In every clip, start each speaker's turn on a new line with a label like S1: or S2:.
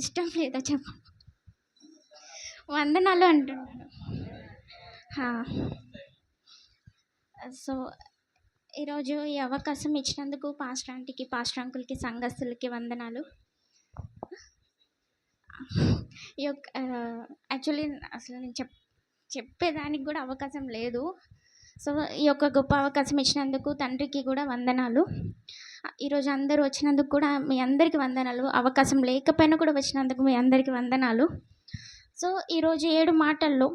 S1: ఇష్టం లేదా చెప్పు? వందనాలు అంటున్నాను. హా. సో, ఈరోజు ఈ అవకాశం ఇచ్చినందుకు పాస్టర్ ఆంటీకి, పాస్టర్ అంకుల్‌కి, సంఘస్థులకి వందనాలు. ఈ యొక్క యాక్చువల్లీ అసలు నేను చెప్పేదానికి కూడా అవకాశం లేదు. సో, ఈ యొక్క గొప్ప అవకాశం ఇచ్చినందుకు తండ్రికి కూడా వందనాలు. ఈరోజు అందరూ వచ్చినందుకు కూడా మీ అందరికీ వందనాలు. అవకాశం లేకపోయినా కూడా వచ్చినందుకు మీ అందరికీ వందనాలు. సో, ఈరోజు 7 మాటల్లో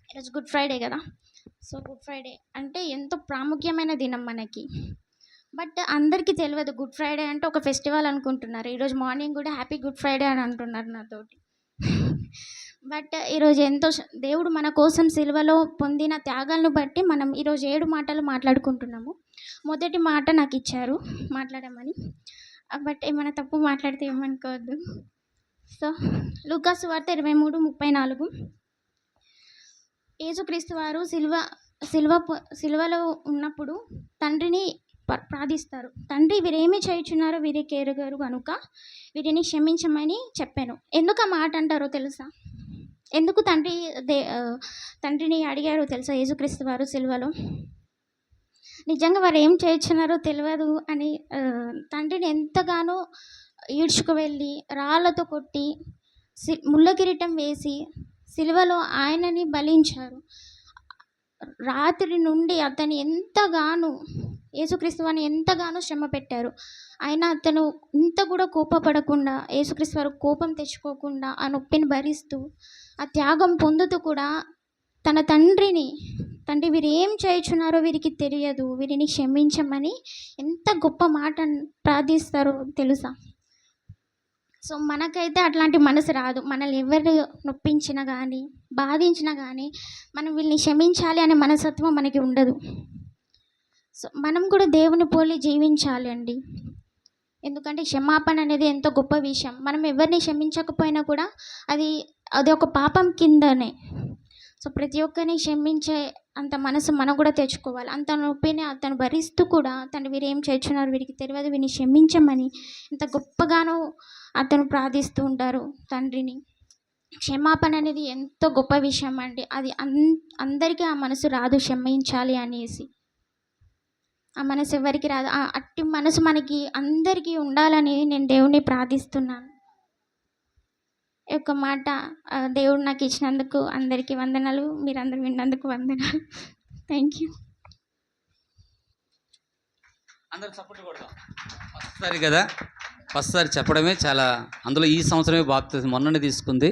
S1: ఈరోజు గుడ్ ఫ్రైడే కదా. సో, గుడ్ ఫ్రైడే అంటే ఎంతో ప్రాముఖ్యమైన దినం మనకి. బట్ అందరికీ తెలియదు గుడ్ ఫ్రైడే అంటే ఒక ఫెస్టివల్ అనుకుంటున్నారు. ఈరోజు మార్నింగ్ కూడా హ్యాపీ గుడ్ ఫ్రైడే అని అంటున్నారు నాతోటి. బట్ ఈరోజు ఎంతో దేవుడు మన కోసం సిలువలో పొందిన త్యాగాలను బట్టి మనం ఈరోజు 7 మాటలు మాట్లాడుకుంటున్నాము. మొదటి మాట నాకు ఇచ్చారు మాట్లాడమని. బట్ ఏమైనా తప్పు మాట్లాడితే ఏమనుకోవద్దు. సో, లూకా సువార్త 23:34. యేసుక్రీస్తు వారు సిలువలో ఉన్నప్పుడు తండ్రిని ప్రార్థిస్తారు. తండ్రి, వీరేమి చేయుచున్నారో వీరికి ఎరుగరు కనుక వీరిని క్షమించమని చెప్పాను. ఎందుకు ఆ మాట అంటారో తెలుసా? ఎందుకు తండ్రిని అడిగారో తెలుసా యేసుక్రీస్తు వారు సిలువలో? నిజంగా వారు ఏం చేయుచున్నారో తెలియదు అని తండ్రిని ఎంతగానో ఈడ్చుకు వెళ్ళి రాళ్ళతో కొట్టి ముళ్ళ కిరీటం వేసి సిలువలో ఆయనని బలించారు. రాత్రి నుండి అతను ఎంతగానో యేసుక్రీస్తు వారిని ఎంతగానో శ్రమ పెట్టారు. అయినా అతను ఇంత కూడా కోపపడకుండా, యేసుక్రీస్తు వారు కోపం తెచ్చుకోకుండా ఆ నొప్పిని భరిస్తూ ఆ త్యాగం పొందుతూ కూడా తన తండ్రి, వీరు ఏం చేయుచున్నారో వీరికి తెలియదు, వీరిని క్షమించమని ఎంత గొప్ప మాట ప్రార్థిస్తారో తెలుసా? సో, మనకైతే అట్లాంటి మనసు రాదు. మనల్ని ఎవరు నొప్పించినా కానీ, బాధించినా కానీ మనం వీళ్ళని క్షమించాలి అనే మనస్తత్వం మనకి ఉండదు. సో, మనం కూడా దేవుని పోలి జీవించాలి అండి. ఎందుకంటే క్షమాపణ అనేది ఎంతో గొప్ప విషయం. మనం ఎవరిని క్షమించకపోయినా కూడా అది ఒక పాపం కిందనే. సో, ప్రతి ఒక్కరిని క్షమించే అంత మనసు మనం కూడా తెచ్చుకోవాలి. అంత నొప్పిని అతను భరిస్తూ కూడా వీరు ఏం చేస్తున్నారు వీరికి తెలియదు, వీరిని క్షమించమని ఎంత గొప్పగానో అతను ప్రార్థిస్తూ ఉంటారు తండ్రిని. క్షమాపణ అనేది ఎంతో గొప్ప విషయం అండి. అది అందరికీ ఆ మనసు రాదు క్షమించాలి అనేసి. ఆ మనసు ఎవరికి రాదు. అట్టి మనసు మనకి అందరికీ ఉండాలని నేను దేవుణ్ణి ప్రార్థిస్తున్నాను. ఈ యొక్క మాట దేవుడు నాకు ఇచ్చినందుకు అందరికీ వందనాలు. మీరందరూ విన్నందుకు వందనాలు. Thank you.
S2: అందరూ సపోర్ట్ కొడదాం. ఫస్ట్ కదా, ఫస్ట్ సారి చెప్పడమే చాలా, అందులో ఈ సంవత్సరమే బాప్తిజం మొన్ననే తీసుకుంది.